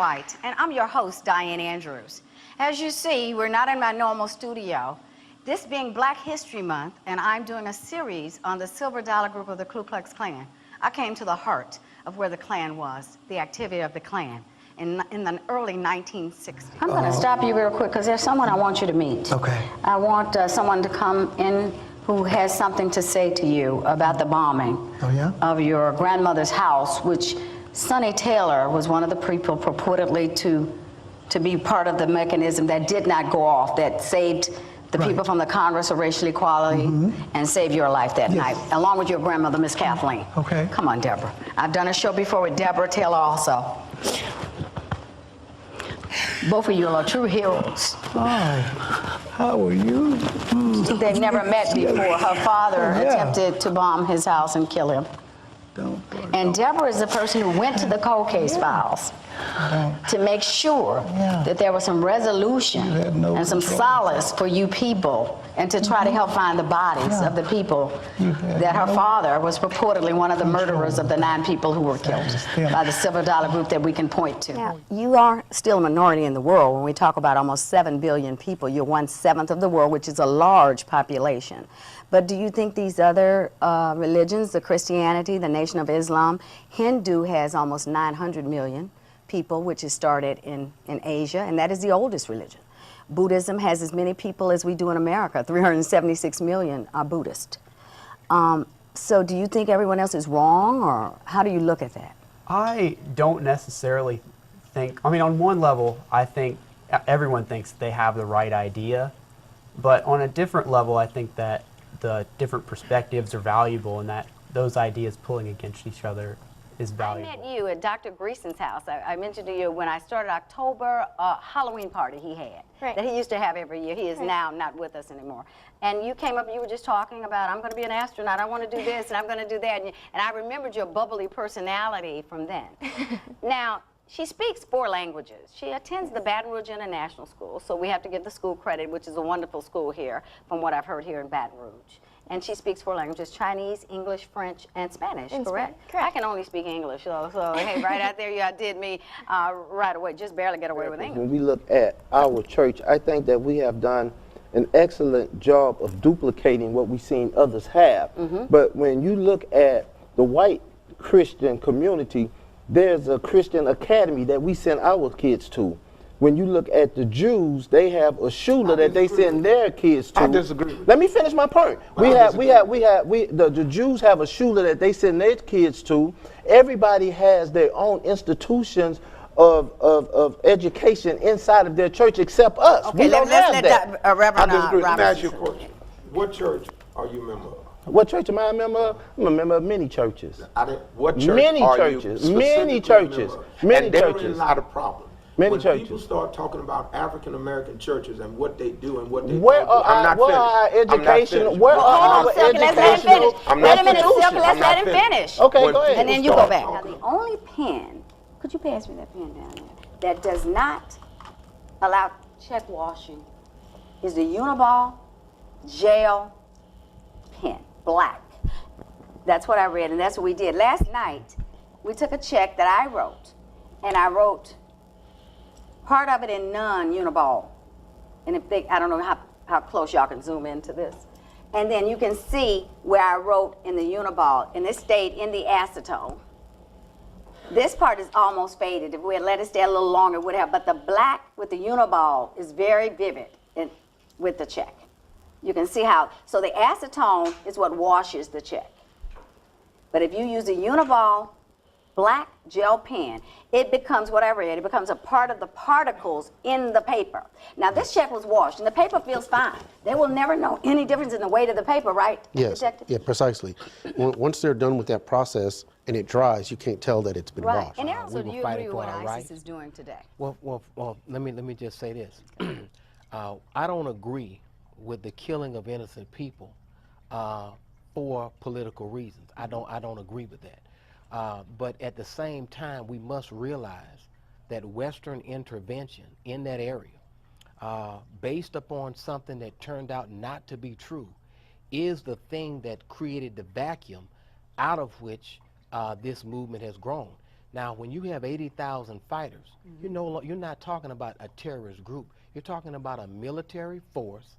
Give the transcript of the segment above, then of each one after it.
White, and I'm your host, Diane Andrews. As you see, we're not in my normal studio. This being Black History Month, and I'm doing a series on the Silver Dollar Group of the Ku Klux Klan. I came to the heart of where the Klan was, the activity of the Klan, in the early 1960s. I'm going to stop you real quick, because there's someone I want you to meet. Okay. I want someone to come in who has something to say to you about the bombing of your grandmother's house, which Sonny Taylor was one of the people purportedly to be part of the mechanism that did not go off, that saved the people from the Congress of Racial Equality and saved your life that night, along with your grandmother, Miss Kathleen. Okay. Come on, Deborah. I've done a show before with Deborah Taylor also. Both of you are true heroes. Hi. How are you? They've never met before. Her father attempted to bomb his house and kill him. And Deborah is the person who went to the cold case files to make sure that there was some resolution and some solace for you people, and to try to help find the bodies of the people that her father was purportedly one of the murderers of the 9 people who were killed by the Silver Dollar Group that we can point to. Now, you are still a minority in the world. When we talk about almost 7 billion people, you're 1/7 of the world, which is a large population. But do you think these other religions, the Christianity, the Nation of Islam, Hindu has almost 900 million people, which is started in Asia, and that is the oldest religion. Buddhism has as many people as we do in America. 376 million are Buddhist. So do you think everyone else is wrong, or how do you look at that? I don't necessarily think, I mean, on one level, I think everyone thinks they have the right idea, but on a different level, I think that the different perspectives are valuable, and that those ideas pulling against each other is valuable. I met you at Dr. Greason's house. I mentioned to you when I started October Halloween party he had that he used to have every year. He is now not with us anymore. And you came up and you were just talking about, I'm going to be an astronaut, I want to do this and I'm going to do that. And I remembered your bubbly personality from then. Now, she speaks 4 languages. She attends the Baton Rouge International School, so we have to give the school credit, which is a wonderful school here, from what I've heard here in Baton Rouge. And she speaks 4 languages: Chinese, English, French, and Spanish, correct? Correct. I can only speak English, so hey, right out there you outdid me right away. Just barely get away with English. When we look at our church, I think that we have done an excellent job of duplicating what we've seen others have. But when you look at the white Christian community, there's a Christian academy that we send our kids to. When you look at the Jews, they have a shula that they send their kids to. I disagree. Let me finish my point. The Jews have a shula that they send their kids to. Everybody has their own institutions of education inside of their church, except us. Okay, we don't have that. Reverend I disagree. Let me ask you a Robinson. question. What church are you a member of? What church am I a member of? I'm a member of many churches. What church Many are churches. you Many specifically churches. a member of? Many and therein churches. not a problem. Many when churches. people start talking about African American churches and what they do and what they Where don't are do, I'm not our finished. educational? Where Hold are on, our Silky, let's let him finish. educational? Wait a minute, Silky, I'm let's not let him finished. finish. Okay, When go ahead. And then you people go back. start Now, the only pen, could you pass me that pen down there, that does not allow check washing is the Uniball gel pen, black. That's what I read, and that's what we did. Last night, we took a check that I wrote, and I wrote part of it in non-Uniball. And if they, I don't know how close y'all can zoom into this. And then you can see where I wrote in the Uniball, and it stayed in the acetone. This part is almost faded. If we had let it stay a little longer, it would have. But the black with the Uniball is very vivid with the check. You can see how, so the acetone is what washes the check. But if you use a Uniball black gel pen, it becomes what I read. It becomes a part of the particles in the paper. Now, this check was washed, and the paper feels fine. They will never know any difference in the weight of the paper, right? Yes, Detective? yeah, precisely. Once they're done with that process and it dries, you can't tell that it's been Right. washed. And also, do were you fighting agree with for what our ISIS rights. is doing today? Well, let me just say this. I don't agree with the killing of innocent people for political reasons. I don't agree with that. But at the same time, we must realize that Western intervention in that area, based upon something that turned out not to be true, is the thing that created the vacuum out of which this movement has grown. Now, when you have 80,000 fighters, you're not talking about a terrorist group. You're talking about a military force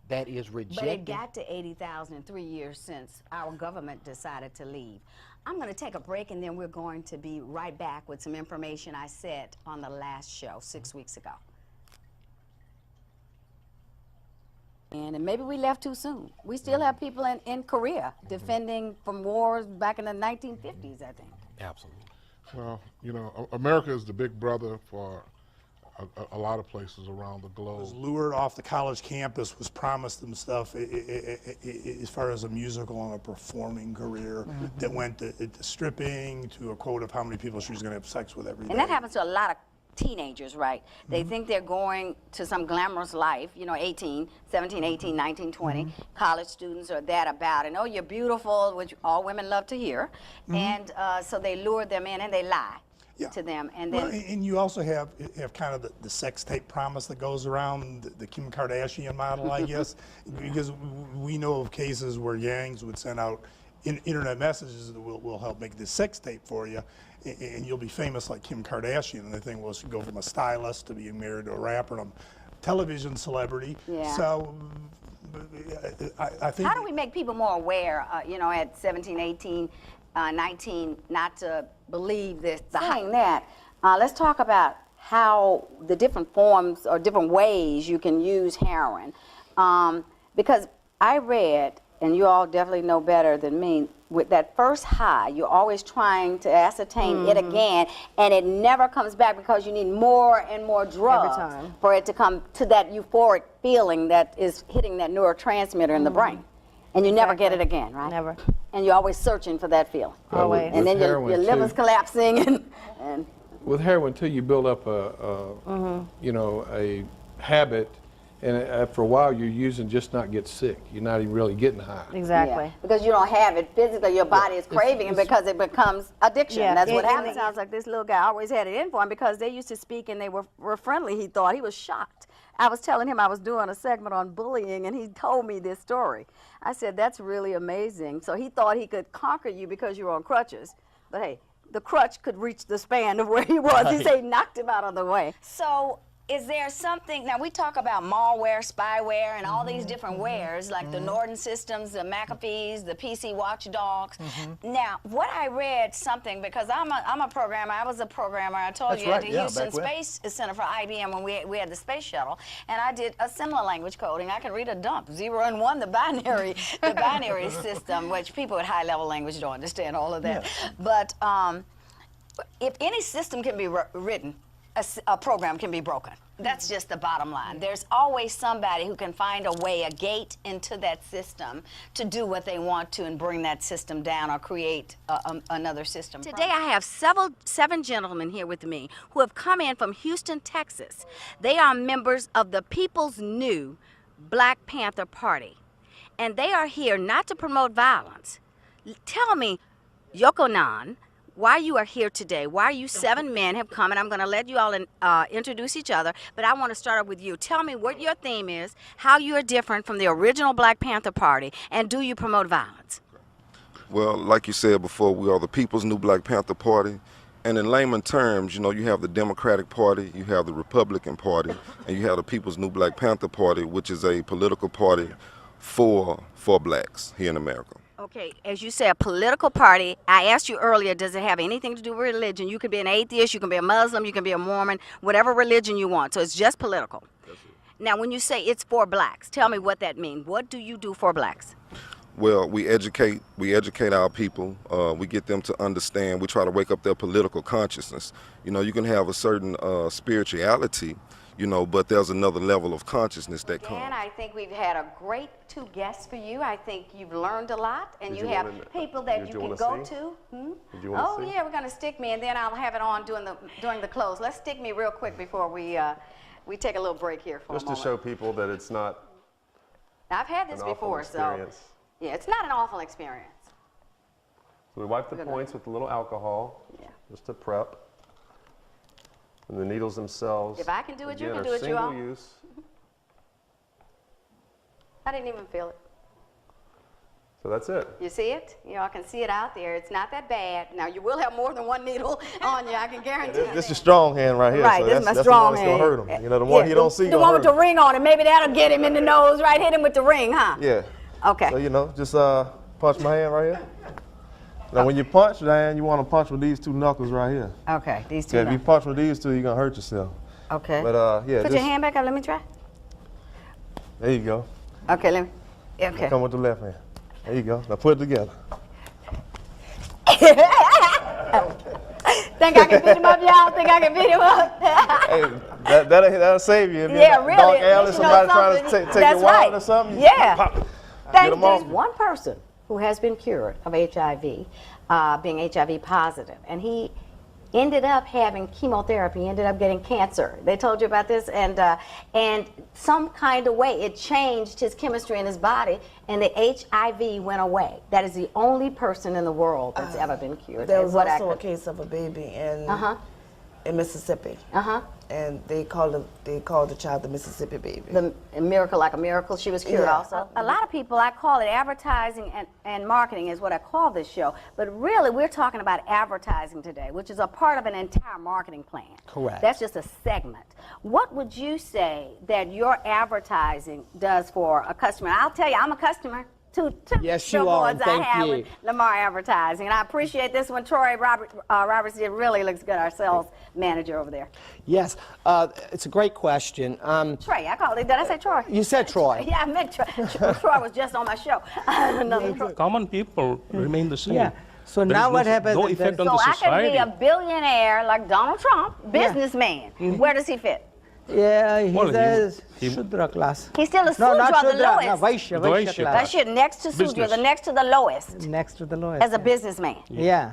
that is rejecting. But it got to 80,000 in 3 years since our government decided to leave. I'm going to take a break, and then we're going to be right back with some information I said on the last show 6 weeks ago. And maybe we left too soon. We still have people in Korea defending from wars back in the 1950s, I think. Absolutely. Well, you know, America is the big brother for a lot of places around the globe. Was lured off the college campus, was promised them stuff as far as a musical and a performing career that went to stripping, to a quote of how many people she was going to have sex with every day. And that happens to a lot of teenagers, right? They think they're going to some glamorous life, you know, 18, 17, 18, 19, 20. College students are that about, and oh, you're beautiful, which all women love to hear. And so they lure them in and they lie to them. And then, well, and you also have kind of the sex tape promise that goes around, the Kim Kardashian model, I guess, because we know of cases where Yangs would send out internet messages that will help make this sex tape for you, and you'll be famous like Kim Kardashian. And the thing was, go from a stylist to being married to a rapper and a television celebrity. Yeah. So I think. how do we make people more aware, you know, at 17, 18, 19, not to believe this? Saying that, let's talk about how the different forms or different ways you can use heroin. Because I read, and you all definitely know better than me, with that first high, you're always trying to ascertain it again, and it never comes back because you need more and more drugs for it to come to that euphoric feeling that is hitting that neurotransmitter in the brain. And you never get it again, right? Never. And you're always searching for that feeling. Always. And then your liver's collapsing. And with heroin too, you build up you know, a habit, and after a while you're using just not get sick. You're not even really getting high. Exactly. yeah, because you don't have it physically, your body is craving it because it becomes addiction. Yeah. That's what And happens. It sounds like this little guy always had it in for him because they used to speak and they were friendly. He thought he was shocked. I was telling him I was doing a segment on bullying, and he told me this story. I said, that's really amazing. So he thought he could conquer you because you were on crutches. But hey, the crutch could reach the span of where he was. He said he knocked him out of the way. So is there something, now we talk about malware, spyware, and all these different wares, like the Norton systems, the McAfee's, the PC watchdogs. Now, what I read something, because I'm a programmer, I was a programmer, I told you, at the Houston Space Center for IBM when we had the space shuttle, and I did a similar language coding. I can read a dump, 0 and 1, the binary system, which people with high-level language don't understand all of that. But if any system can be written, a program can be broken. That's just the bottom line. There's always somebody who can find a way, a gate into that system to do what they want to and bring that system down or create another system. Today I have 7 gentlemen here with me who have come in from Houston, Texas. They are members of the People's New Black Panther Party. And they are here not to promote violence. Tell me, Yokonan, why you are here today, why you 7 men have come, and I'm going to let you all introduce each other, but I want to start with you. Tell me what your theme is, how you are different from the original Black Panther Party, and do you promote violence? Well, like you said before, we are the People's New Black Panther Party, and in layman terms, you know, you have the Democratic Party, you have the Republican Party, and you have the People's New Black Panther Party, which is a political party for blacks here in America. Okay, as you say, a political party. I asked you earlier, does it have anything to do with religion? You can be an atheist, you can be a Muslim, you can be a Mormon, whatever religion you want. So it's just political. That's it. Now, when you say it's for blacks, tell me what that means. What do you do for blacks? Well, we educate our people. We get them to understand. We try to wake up their political consciousness. You know, you can have a certain spirituality, you know, but there's another level of consciousness that comes. And I think we've had a great 2 guests for you. I think you've learned a lot, and you have people that you can go to. Oh yeah, we're gonna stick me, and then I'll have it on during the close. Let's stick me real quick before we take a little break here for a moment. Just to show people that it's not. Now, I've had this before, so yeah, it's not an awful experience. So we wipe the points with a little alcohol, just to prep. And the needles themselves, if I can do it, you again, can do it, you all. single use. I didn't even feel it. So that's it. You see it? Y'all can see it out there. It's not that bad. Now, you will have more than one needle on you, I can guarantee you. This is your strong hand right here. Right, so this is my that's strong the one hand. that's gonna hurt him. You know, the one he don't see. The gonna one hurt with the him. ring on it. Maybe that'll get him in the nose, right? Hit him with the ring, huh? Yeah. Okay. So you know, just punch my hand right here. Now, when you punch, Diane, you want to punch with these two knuckles right here. Okay, these two Yeah, if you knuckles. punch with these two, you're gonna hurt yourself. Okay. But yeah. Put your hand back up. Let me try. There you go. Okay, let me. Okay. Come with the left hand. There you go. Now put it together. Think I can beat him up, y'all? Think I can beat him up? Hey, that'll save you. If Yeah, you're really. dark alley, You know somebody trying to something. take That's your wallet right. or something. Yeah. Pop, get There's 'em off. one person who has been cured of HIV, being HIV positive, and he ended up having chemotherapy, ended up getting cancer. They told you about this, and some kind of way it changed his chemistry in his body, and the HIV went away. That is the only person in the world that's ever been cured. There was What also I a could- case of a baby in Mississippi, and they called the child the Mississippi baby. The a miracle like a miracle, she was cured Yeah. also. A lot of people, I call it advertising and marketing is what I call this show, but really we're talking about advertising today, which is a part of an entire marketing plan. Correct. That's just a segment. What would you say that your advertising does for a customer? I'll tell you, I'm a customer. Two Yes, you are, and billboards I thank have you. with Lamar Advertising, and I appreciate this one. Troy Roberts did really looks good, our sales manager over there. Yes, it's a great question. Trey, I called it. Did I say Troy? You said Troy. Yeah, I meant Troy. Troy was just on my show. Another Troy. Common people remain the same. Yeah. So There now is what no, happens no is effect that- on So the I society. could be a billionaire like Donald Trump, businessman. Where does he fit? Yeah, he's Well, a he- Shudra class. He's still a No, not Sudra, the Shudra, no, lowest. Vaishya, Vaishya Vaishya That class. shit next to Sudra, Business. the next to the lowest, Next to the lowest. as a businessman. Yeah.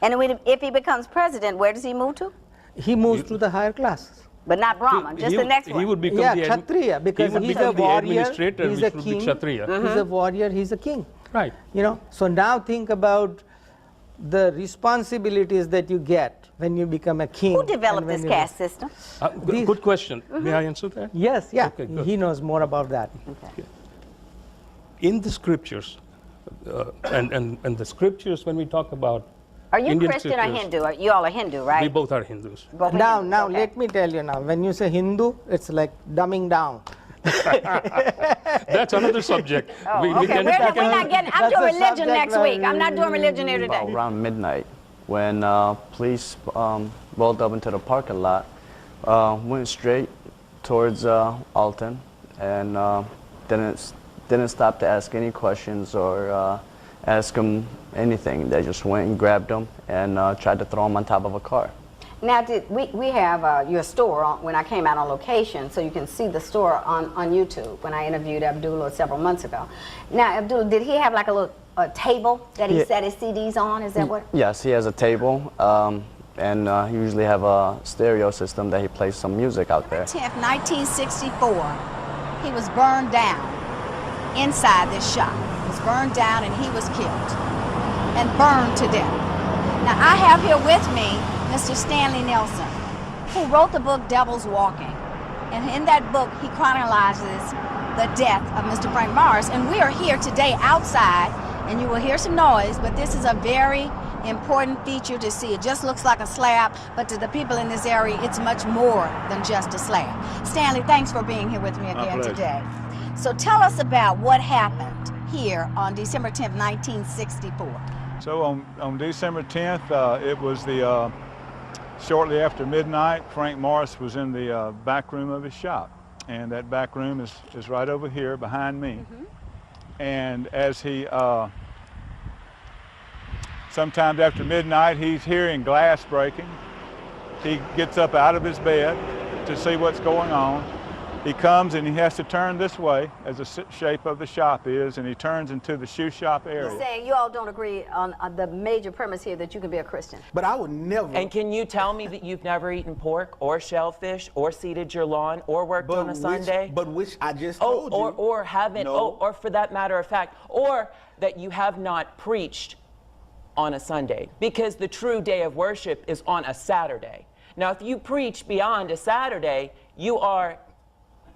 And if he becomes president, where does he move to? He moves to the higher classes. But not Brahman, just the next one. He would become Yeah, the Kshatriya, because he would he's become a the warrior, administrator, he's which a would king. be Kshatriya. He's a warrior, he's a king. Right. You know, so now think about the responsibilities that you get when you become a king. Who and developed when this you- caste system? Good question. May I answer that? Yes, yeah, Okay, good. he knows more about that. In the scriptures, and the scriptures, when we talk about Are you Indian Christian or scriptures, Hindu? You all are Hindu, right? we both are Hindus. Both are Now, Hindus, okay. let me tell you now, when you say Hindu, it's like dumbing down. That's another subject. Oh, okay. We're not getting. I'm That's doing a religion subject next where week. I'm not doing religion here About today. around midnight, when police rolled up into the parking lot, went straight towards Alton, and didn't stop to ask any questions or ask him anything. They just went and grabbed him and tried to throw him on top of a car. Now, we have your store when I came out on location, so you can see the store on YouTube when I interviewed Abdullah several months ago. Now, Abdullah, did he have like a table that he Yeah. set his CDs on? Is that what? Yes, he has a table, and he usually have a stereo system that he plays some music out there. 10th, 1964, he was burned down inside this shop. He was burned down and he was killed and burned to death. Now I have here with me Mr. Stanley Nelson, who wrote the book Devil's Walking. And in that book, he chronicles the death of Mr. Frank Morris. And we are here today outside, and you will hear some noise, but this is a very important feature to see. It just looks like a slab, but to the people in this area, it's much more than just a slab. Stanley, thanks for being here with me again today. So tell us about what happened here on December 10th, 1964. So on December 10th, it was the shortly after midnight. Frank Morris was in the back room of his shop, and that back room is right over here behind me. And as he sometimes after midnight, he's hearing glass breaking. He gets up out of his bed to see what's going on. He comes and he has to turn this way, as the shape of the shop is, and he turns into the shoe shop area. He's saying you all don't agree on the major premise here that you can be a Christian. But I would never. And can you tell me that you've never eaten pork or shellfish or seeded your lawn or worked on a Sunday? But which I just told you. Or haven't, No. or for that matter of fact, or that you have not preached on a Sunday, because the true day of worship is on a Saturday. Now, if you preach beyond a Saturday, you are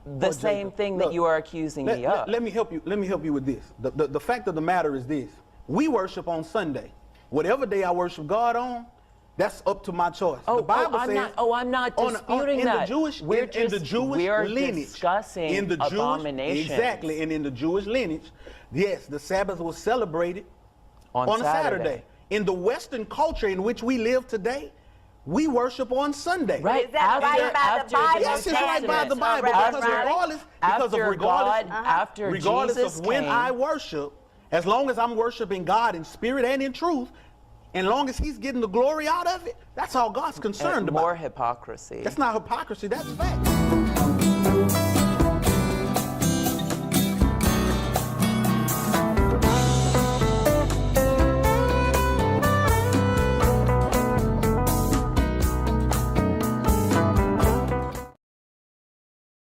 the same thing that you are accusing me of. Let me help you. Let me help you with this. The fact of the matter is this: we worship on Sunday. Whatever day I worship God on, that's up to my choice. The Bible says. I'm not disputing that. In the Jewish lineage, discussing in the abominations. Exactly, and in the Jewish lineage, yes, the Sabbath was celebrated on a Saturday. In the Western culture in which we live today, we worship on Sunday. Right. Is that right by the Bible? Yes, it's right by the Bible. Regardless of when I worship, as long as I'm worshiping God in spirit and in truth, and long as He's getting the glory out of it, that's all God's concerned about. More hypocrisy. That's not hypocrisy. That's fact.